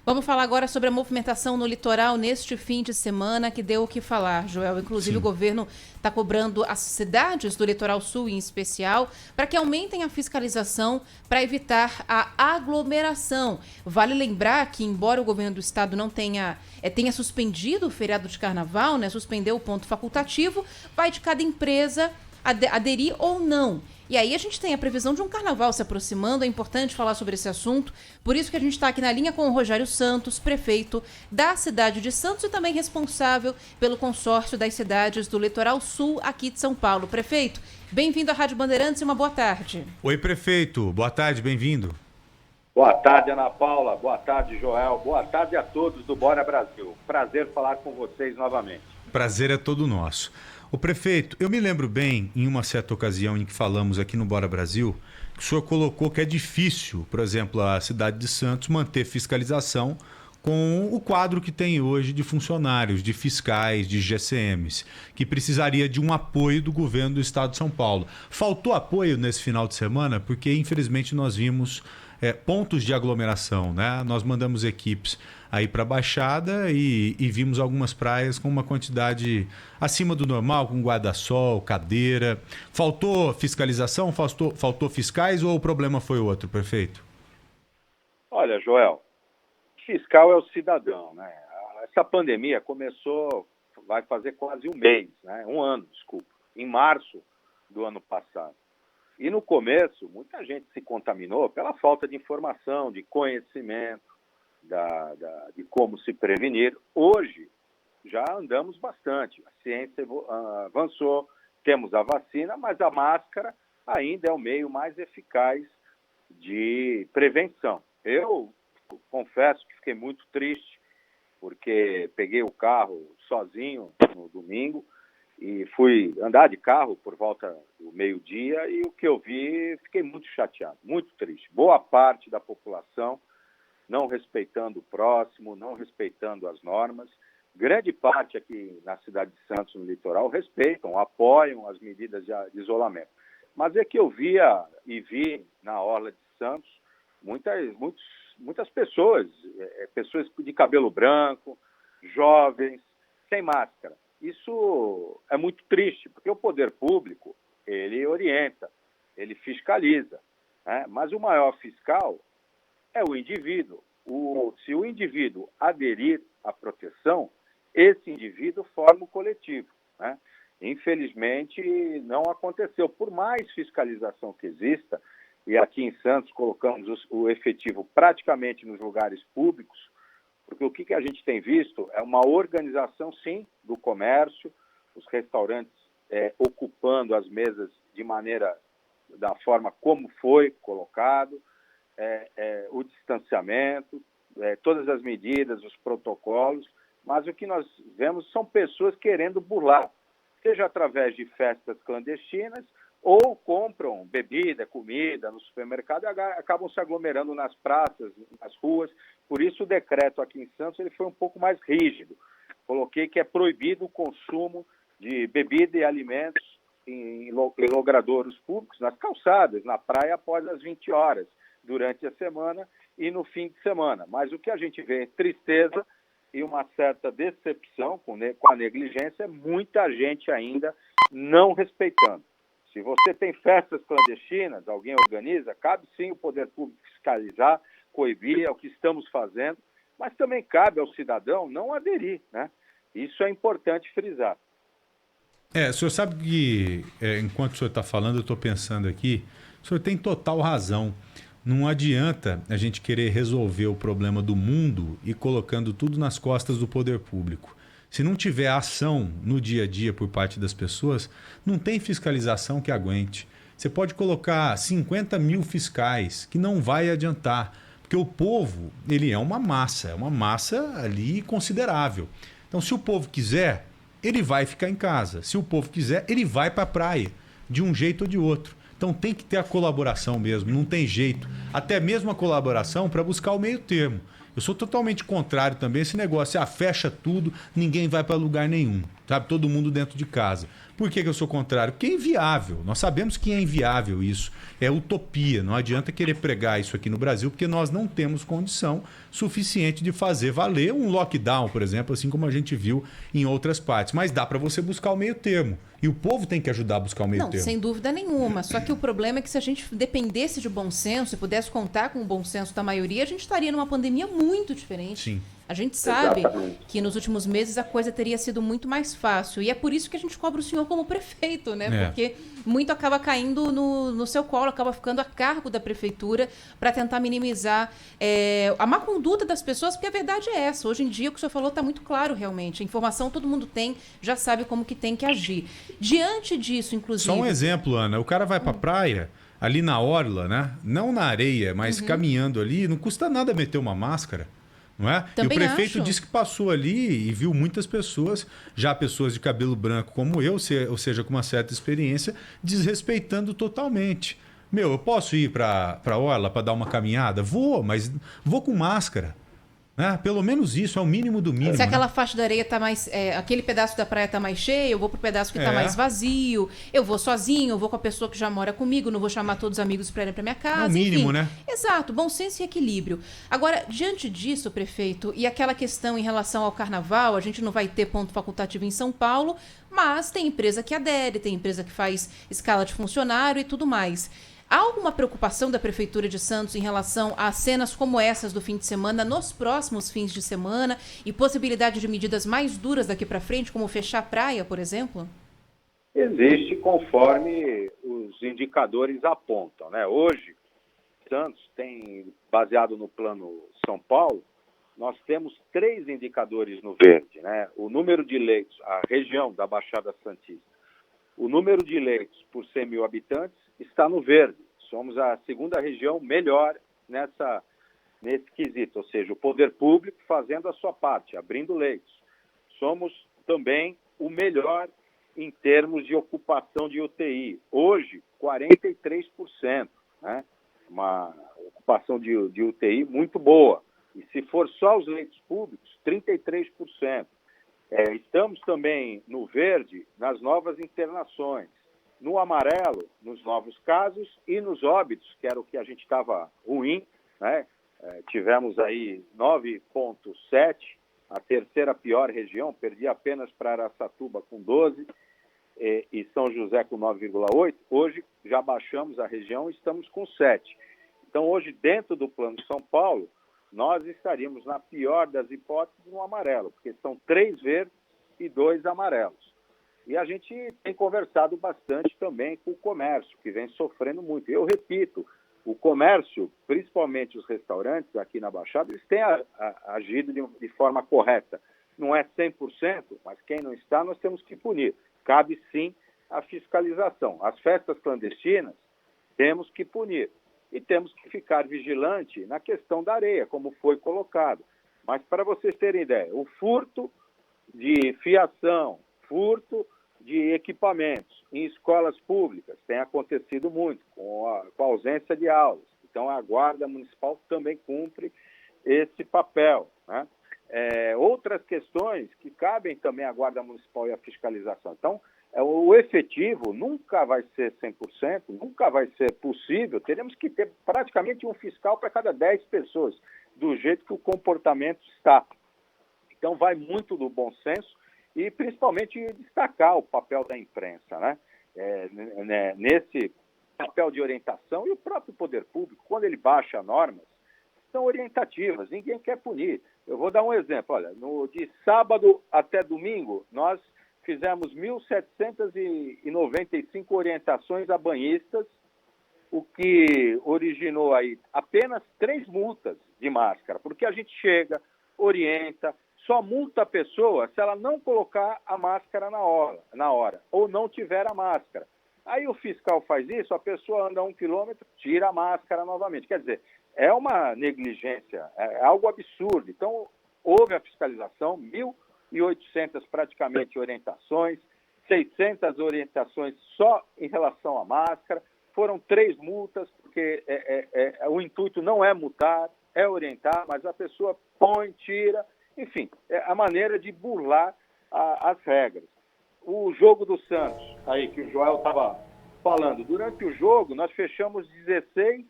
Vamos falar agora sobre a movimentação no litoral neste fim de semana, que deu o que falar, Joel. Inclusive, o governo está cobrando as cidades do litoral sul, em especial, para que aumentem a fiscalização para evitar a aglomeração. Vale lembrar que, embora o governo do estado não tenha suspendido o feriado de carnaval, né, suspendeu o ponto facultativo, vai de cada empresa aderir ou não. E aí a gente tem a previsão de um carnaval se aproximando, é importante falar sobre esse assunto, por isso que a gente está aqui na linha com o Rogério Santos, prefeito da cidade de Santos e também responsável pelo consórcio das cidades do Litoral Sul aqui de São Paulo. Prefeito, bem-vindo à Rádio Bandeirantes e uma boa tarde. Oi, prefeito, boa tarde, bem-vindo. Boa tarde, Ana Paula, boa tarde, Joel, boa tarde a todos do Bora Brasil. Prazer falar com vocês novamente. Prazer é todo nosso. O prefeito, eu me lembro bem, em uma certa ocasião em que falamos aqui no Bora Brasil, que o senhor colocou que é difícil, por exemplo, a cidade de Santos manter fiscalização com o quadro que tem hoje de funcionários, de fiscais, de GCMs, que precisaria de um apoio do governo do estado de São Paulo. Faltou apoio nesse final de semana porque, infelizmente, nós vimos pontos de aglomeração, né? Nós mandamos equipes aí para a Baixada e vimos algumas praias com uma quantidade acima do normal, com guarda-sol, cadeira. Faltou fiscalização? Faltou fiscais ou o problema foi outro, prefeito? Olha, Joel, fiscal é o cidadão, né? Essa pandemia começou, vai fazer quase um mês, né? Um ano, desculpa, em março do ano passado. E no começo, muita gente se contaminou pela falta de informação, de conhecimento, de como se prevenir. Hoje, já andamos bastante. A ciência avançou, temos a vacina, mas a máscara ainda é o meio mais eficaz de prevenção. Eu confesso que fiquei muito triste, porque peguei o carro sozinho no domingo, e fui andar de carro por volta do meio-dia e o que eu vi, fiquei muito chateado, muito triste. Boa parte da população não respeitando o próximo, não respeitando as normas. Grande parte aqui na cidade de Santos, no litoral, respeitam, apoiam as medidas de isolamento. Mas é que eu vi na orla de Santos muitas pessoas, pessoas de cabelo branco, jovens, sem máscara. Isso é muito triste, porque o poder público, ele orienta, ele fiscaliza, né? Mas o maior fiscal é o indivíduo. Se o indivíduo aderir à proteção, esse indivíduo forma o coletivo, né? Infelizmente, não aconteceu. Por mais fiscalização que exista, e aqui em Santos colocamos o efetivo praticamente nos lugares públicos, porque o que a gente tem visto é uma organização, sim, do comércio, os restaurantes ocupando as mesas da forma como foi colocado, o distanciamento, todas as medidas, os protocolos, mas o que nós vemos são pessoas querendo burlar, seja através de festas clandestinas ou compram bebida, comida no supermercado e acabam se aglomerando nas praças, nas ruas. Por isso o decreto aqui em Santos ele foi um pouco mais rígido. Coloquei que é proibido o consumo de bebida e alimentos em logradouros públicos, nas calçadas, na praia após as 20 horas, durante a semana e no fim de semana. Mas o que a gente vê é tristeza e uma certa decepção com a negligência, muita gente ainda não respeitando. Se você tem festas clandestinas, alguém organiza, cabe sim o poder público fiscalizar, coibir, é o que estamos fazendo, mas também cabe ao cidadão não aderir, né? Isso é importante frisar. O senhor sabe que, enquanto o senhor está falando, eu estou pensando aqui, o senhor tem total razão. Não adianta a gente querer resolver o problema do mundo e colocando tudo nas costas do poder público. Se não tiver ação no dia a dia por parte das pessoas, não tem fiscalização que aguente. Você pode colocar 50 mil fiscais, que não vai adiantar, porque o povo ele é uma massa ali considerável. Então, se o povo quiser, ele vai ficar em casa. Se o povo quiser, ele vai para a praia, de um jeito ou de outro. Então tem que ter a colaboração mesmo, não tem jeito. Até mesmo a colaboração para buscar o meio termo. Eu sou totalmente contrário também a esse negócio, fecha tudo, ninguém vai para lugar nenhum. sabe? Todo mundo dentro de casa. Por que eu sou contrário? Porque é inviável. Nós sabemos que é inviável isso. É utopia. Não adianta querer pregar isso aqui no Brasil, porque nós não temos condição suficiente de fazer valer um lockdown, por exemplo, assim como a gente viu em outras partes. Mas dá para você buscar o meio termo. E o povo tem que ajudar a buscar o meio termo. Não, sem dúvida nenhuma. Só que o problema é que se a gente dependesse de bom senso e pudesse contar com o bom senso da maioria, a gente estaria numa pandemia muito diferente. Sim. A gente sabe Exatamente. que nos últimos meses a coisa teria sido muito mais fácil. E é por isso que a gente cobra o senhor como prefeito, né? É. Porque muito acaba caindo no seu colo, acaba ficando a cargo da prefeitura para tentar minimizar a má conduta das pessoas, porque a verdade é essa. Hoje em dia, o que o senhor falou está muito claro, realmente. A informação todo mundo tem, já sabe como que tem que agir. Diante disso, inclusive... Só um exemplo, Ana. O cara vai pra praia, ali na orla, né? Não na areia, mas caminhando ali, não custa nada meter uma máscara. Não é? Também e o prefeito acho. disse que passou ali e viu muitas pessoas, já pessoas de cabelo branco como eu, ou seja, com uma certa experiência, desrespeitando totalmente. Meu, eu posso ir para orla para dar uma caminhada? Vou, mas vou com máscara. Né? Pelo menos isso, é o mínimo do mínimo. Se aquela né? faixa da areia tá mais... aquele pedaço da praia tá mais cheio, eu vou pro pedaço que tá É. mais vazio. Eu vou sozinho, eu vou com a pessoa que já mora comigo, não vou chamar todos os amigos para irem pra minha casa. É o mínimo, enfim. né? Exato, bom senso e equilíbrio. Agora, diante disso, prefeito, e aquela questão em relação ao carnaval, a gente não vai ter ponto facultativo em São Paulo, mas tem empresa que adere, tem empresa que faz escala de funcionário e tudo mais. Há alguma preocupação da Prefeitura de Santos em relação a cenas como essas do fim de semana, nos próximos fins de semana, e possibilidade de medidas mais duras daqui para frente, como fechar a praia, por exemplo? Existe conforme os indicadores apontam, né? Hoje, Santos tem, baseado no Plano São Paulo, nós temos 3 indicadores no verde, né? O número de leitos, a região da Baixada Santista, o número de leitos por 100 mil habitantes está no verde. Somos a segunda região melhor nesse quesito, ou seja, o poder público fazendo a sua parte, abrindo leitos. Somos também o melhor em termos de ocupação de UTI. Hoje, 43%, né? Uma ocupação de UTI muito boa. E se for só os leitos públicos, 33%. Estamos também no verde nas novas internações, no amarelo nos novos casos e nos óbitos, que era o que a gente estava ruim, né? Tivemos aí 9,7, a terceira pior região, perdi apenas para Araçatuba com 12 e São José com 9,8. Hoje já baixamos a região e estamos com 7. Então hoje, dentro do Plano São Paulo, nós estaríamos, na pior das hipóteses, no amarelo, porque são 3 verdes e 2 amarelos. E a gente tem conversado bastante também com o comércio, que vem sofrendo muito. Eu repito, o comércio, principalmente os restaurantes aqui na Baixada, eles têm agido de forma correta. Não é 100%, mas quem não está, nós temos que punir. Cabe, sim, a fiscalização. As festas clandestinas, temos que punir. E temos que ficar vigilante na questão da areia, como foi colocado. Mas, para vocês terem ideia, o furto de fiação, furto de equipamentos em escolas públicas tem acontecido muito, com a ausência de aulas. Então, a Guarda Municipal também cumpre esse papel, né? Outras questões que cabem também à Guarda Municipal e à fiscalização. Então, o efetivo nunca vai ser 100%, nunca vai ser possível. Teremos que ter praticamente um fiscal para cada 10 pessoas, do jeito que o comportamento está. Então, vai muito do bom senso e, principalmente, destacar o papel da imprensa, né? Nesse papel de orientação, e o próprio poder público, quando ele baixa normas, são orientativas, ninguém quer punir. Eu vou dar um exemplo. Olha, de sábado até domingo, nós fizemos 1.795 orientações a banhistas, o que originou aí apenas 3 multas de máscara, porque a gente chega, orienta, só multa a pessoa se ela não colocar a máscara na hora, ou não tiver a máscara. Aí o fiscal faz isso, a pessoa anda 1 quilômetro, tira a máscara novamente. Quer dizer, é uma negligência, é algo absurdo. Então, houve a fiscalização, 1.800 praticamente orientações, 600 orientações só em relação à máscara. Foram 3 multas, porque o intuito não é multar, é orientar, mas a pessoa põe, tira, enfim, é a maneira de burlar as regras. o jogo do Santos, aí que o Joel estava falando. Durante o jogo, nós fechamos 16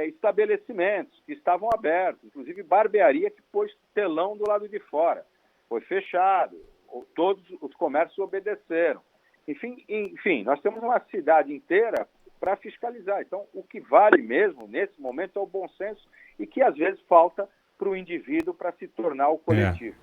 estabelecimentos que estavam abertos, inclusive barbearia que pôs telão do lado de fora. Foi fechado, todos os comércios obedeceram. Enfim, nós temos uma cidade inteira para fiscalizar. Então, o que vale mesmo, nesse momento, é o bom senso e que, às vezes, falta para o indivíduo para se tornar o coletivo.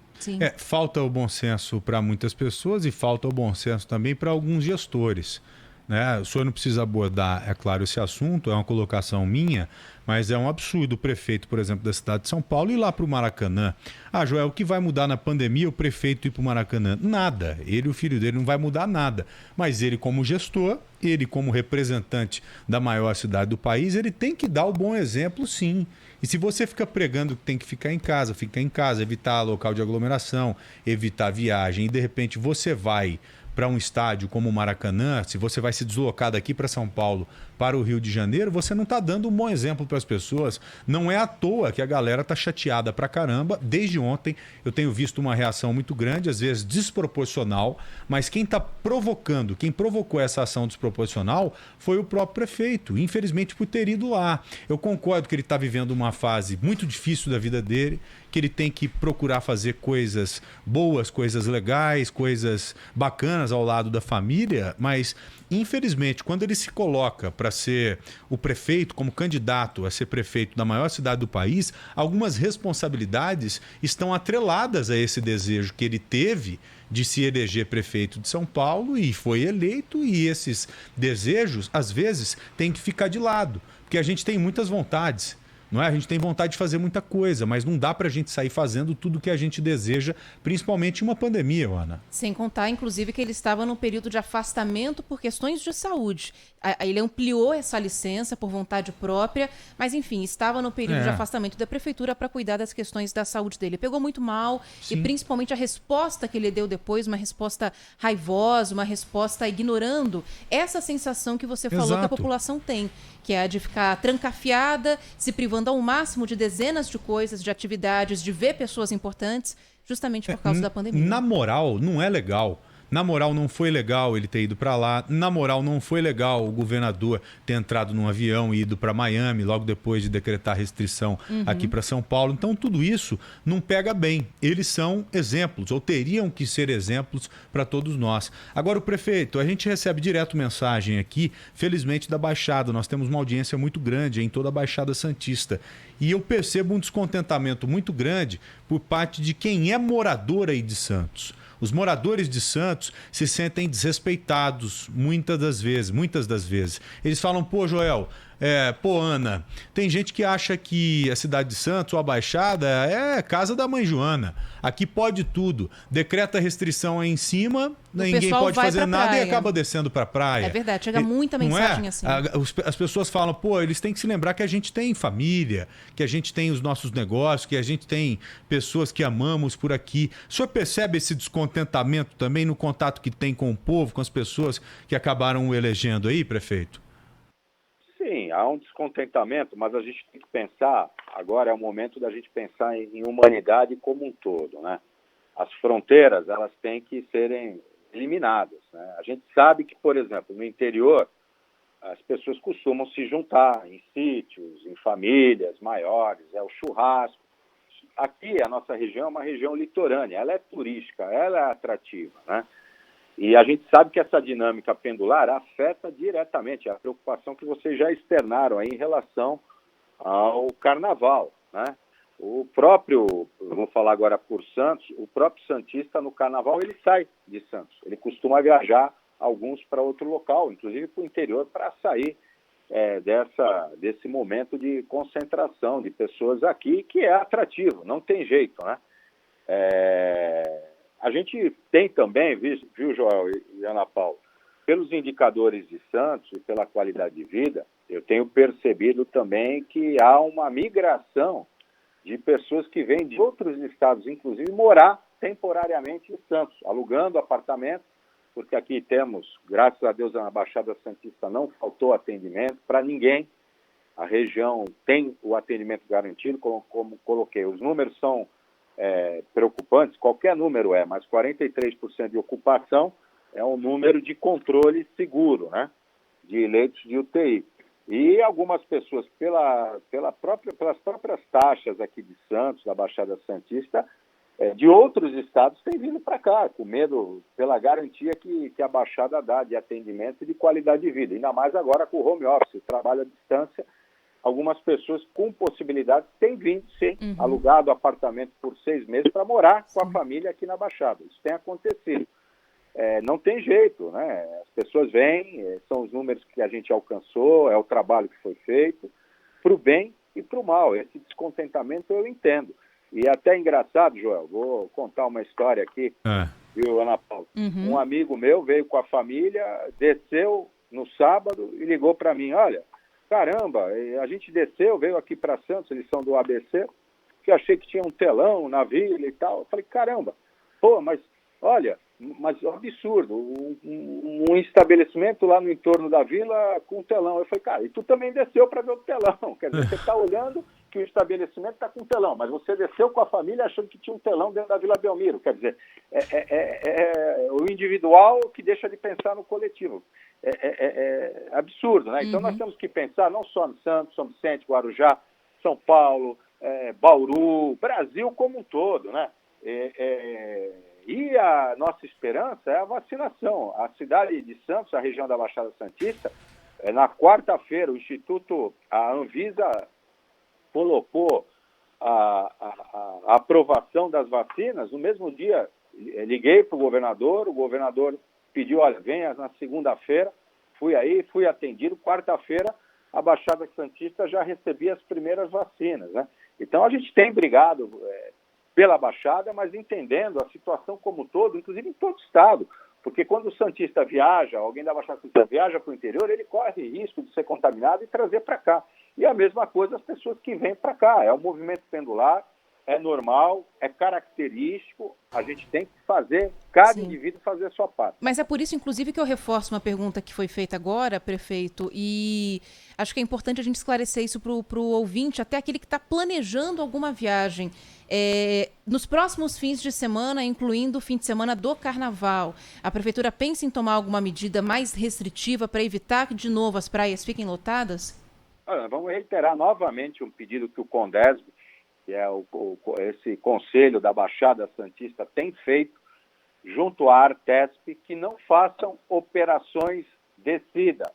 Falta o bom senso para muitas pessoas e falta o bom senso também para alguns gestores. Né? O senhor não precisa abordar, é claro, esse assunto, é uma colocação minha, mas é um absurdo o prefeito, por exemplo, da cidade de São Paulo ir lá para o Maracanã. Ah, Joel, o que vai mudar na pandemia o prefeito ir para o Maracanã? Nada. Ele e o filho dele não vai mudar nada. Mas ele como gestor, ele como representante da maior cidade do país, ele tem que dar o bom exemplo, sim. E se você fica pregando que tem que ficar em casa, fica em casa, evitar local de aglomeração, evitar viagem, e de repente você vai para um estádio como o Maracanã, se você vai se deslocar daqui para São Paulo para o Rio de Janeiro, você não está dando um bom exemplo para as pessoas. Não é à toa que a galera está chateada pra caramba. Desde ontem eu tenho visto uma reação muito grande, às vezes desproporcional, mas quem está provocando, quem provocou essa ação desproporcional foi o próprio prefeito, infelizmente por ter ido lá. Eu concordo que ele está vivendo uma fase muito difícil da vida dele, que ele tem que procurar fazer coisas boas, coisas legais, coisas bacanas ao lado da família, mas infelizmente quando ele se coloca para ser o prefeito, como candidato a ser prefeito da maior cidade do país, algumas responsabilidades estão atreladas a esse desejo que ele teve de se eleger prefeito de São Paulo e foi eleito, e esses desejos às vezes têm que ficar de lado, porque a gente tem muitas vontades. Não é? A gente tem vontade de fazer muita coisa, mas não dá para a gente sair fazendo tudo o que a gente deseja, principalmente em uma pandemia, Ana. Sem contar, inclusive, que ele estava num período de afastamento por questões de saúde. Ele ampliou essa licença por vontade própria, mas, enfim, estava no período de afastamento da prefeitura para cuidar das questões da saúde dele. Pegou muito mal. Sim. E, principalmente, a resposta que ele deu depois, uma resposta raivosa, uma resposta ignorando essa sensação que você falou que a população tem, que é a de ficar trancafiada, se privando ao máximo de dezenas de coisas, de atividades, de ver pessoas importantes, justamente por causa da pandemia. Na moral, não é legal. Na moral, não foi legal ele ter ido para lá. Na moral, não foi legal o governador ter entrado num avião e ido para Miami logo depois de decretar restrição aqui para São Paulo. Então, tudo isso não pega bem. Eles são exemplos, ou teriam que ser exemplos para todos nós. Agora, o prefeito, a gente recebe direto mensagem aqui, felizmente, da Baixada. Nós temos uma audiência muito grande em toda a Baixada Santista. E eu percebo um descontentamento muito grande por parte de quem é morador aí de Santos. Os moradores de Santos se sentem desrespeitados muitas das vezes. Eles falam, pô, Joel, Ana, tem gente que acha que a cidade de Santos ou a Baixada é casa da mãe Joana. Aqui pode tudo. Decreta restrição aí em cima, ninguém pode fazer nada e acaba descendo para a praia. É verdade, chega muita mensagem assim. As pessoas falam, pô, eles têm que se lembrar que a gente tem família, que a gente tem os nossos negócios, que a gente tem pessoas que amamos por aqui. O senhor percebe esse descontentamento também no contato que tem com o povo, com as pessoas que acabaram o elegendo aí, prefeito? Sim, há um descontentamento, mas a gente tem que pensar, agora é o momento da gente pensar em humanidade como um todo, né? As fronteiras, elas têm que serem eliminadas, né? A gente sabe que, por exemplo, no interior, as pessoas costumam se juntar em sítios, em famílias maiores, é o churrasco. Aqui, a nossa região é uma região litorânea, ela é turística, ela é atrativa, né? E a gente sabe que essa dinâmica pendular afeta diretamente a preocupação que vocês já externaram aí em relação ao carnaval, né? O próprio, vou falar agora por Santos, o próprio santista no carnaval ele sai de Santos. Ele costuma viajar alguns para outro local, inclusive para o interior, para sair desse momento de concentração de pessoas aqui, que é atrativo, não tem jeito, né? A gente tem também, viu, Joel e Ana Paula, pelos indicadores de Santos e pela qualidade de vida, eu tenho percebido também que há uma migração de pessoas que vêm de outros estados, inclusive morar temporariamente em Santos, alugando apartamentos, porque aqui temos, graças a Deus, na Baixada Santista não faltou atendimento para ninguém. A região tem o atendimento garantido, como coloquei. Os números são preocupantes, qualquer número mas 43% de ocupação é um número de controle seguro, né, de leitos de UTI. E algumas pessoas, pelas próprias taxas aqui de Santos, da Baixada Santista, de outros estados têm vindo para cá, com medo, pela garantia que a Baixada dá de atendimento e de qualidade de vida. Ainda mais agora com o home office, o trabalho à distância. Algumas pessoas com possibilidade têm vindo, sim, alugado apartamento por 6 meses para morar com a família aqui na Baixada. Isso tem acontecido. Não tem jeito, né? As pessoas vêm, são os números que a gente alcançou, é o trabalho que foi feito, para o bem e para o mal. Esse descontentamento eu entendo. E até engraçado, Joel, vou contar uma história aqui, viu, Ana Paula? Um amigo meu veio com a família, desceu no sábado e ligou para mim, olha, caramba, a gente desceu, veio aqui para Santos, eles são do ABC, que eu achei que tinha um telão na vila e tal. Eu falei, caramba, mas olha, mas é um absurdo, um estabelecimento lá no entorno da vila com telão. Eu falei, cara, e tu também desceu para ver o telão, quer dizer, você está olhando que o estabelecimento está com telão, mas você desceu com a família achando que tinha um telão dentro da Vila Belmiro, quer dizer, o individual que deixa de pensar no coletivo. É absurdo, né? Então nós temos que pensar não só no Santos, São Vicente, Guarujá, São Paulo, Bauru, Brasil como um todo, né? E a nossa esperança é a vacinação. A cidade de Santos, a região da Baixada Santista, na quarta-feira, a Anvisa colocou a aprovação das vacinas. No mesmo dia, liguei para o governador pediu, olha, venha na segunda-feira, fui atendido, quarta-feira a Baixada Santista já recebia as primeiras vacinas, né? Então a gente tem brigado pela Baixada, mas entendendo a situação como um todo, inclusive em todo o estado, porque quando o Santista viaja, alguém da Baixada Santista viaja para o interior, ele corre risco de ser contaminado e trazer para cá. E a mesma coisa as pessoas que vêm para cá, é um movimento pendular, é normal, é característico, a gente tem que fazer, cada indivíduo fazer a sua parte. Mas é por isso, inclusive, que eu reforço uma pergunta que foi feita agora, prefeito, e acho que é importante a gente esclarecer isso para o ouvinte, até aquele que está planejando alguma viagem. Nos próximos fins de semana, incluindo o fim de semana do Carnaval, a Prefeitura pensa em tomar alguma medida mais restritiva para evitar que, de novo, as praias fiquem lotadas? Vamos reiterar novamente um pedido que o CONDESB, que é esse Conselho da Baixada Santista, tem feito junto à Artesp, que não façam operações descida.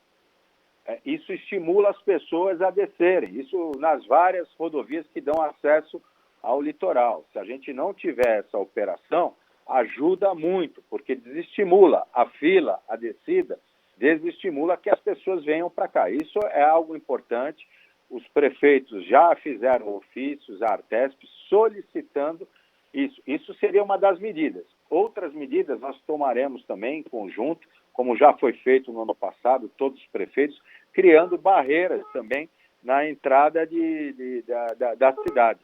Isso estimula as pessoas a descerem, isso nas várias rodovias que dão acesso ao litoral. Se a gente não tiver essa operação, ajuda muito, porque desestimula a fila, a descida, desestimula que as pessoas venham para cá. Isso é algo importante. Os prefeitos já fizeram ofícios à Artesp solicitando isso. Isso seria uma das medidas. Outras medidas nós tomaremos também em conjunto, como já foi feito no ano passado, todos os prefeitos, criando barreiras também na entrada da cidade.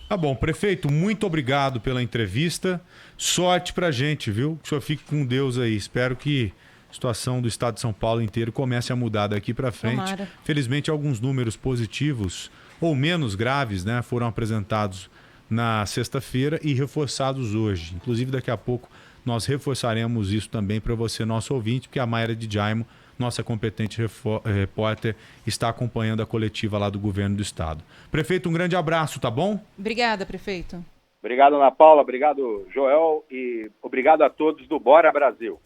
Tá bom, prefeito, muito obrigado pela entrevista. Sorte pra gente, viu? Que o senhor fique com Deus aí. Espero que a situação do estado de São Paulo inteiro comece a mudar daqui para frente. Tomara. Felizmente, alguns números positivos ou menos graves, né, foram apresentados na sexta-feira e reforçados hoje. Inclusive, daqui a pouco nós reforçaremos isso também para você, nosso ouvinte, porque a Mayra de Jaimo, nossa competente repórter, está acompanhando a coletiva lá do governo do estado. Prefeito, um grande abraço, tá bom? Obrigada, prefeito. Obrigado, Ana Paula. Obrigado, Joel. E obrigado a todos do Bora Brasil.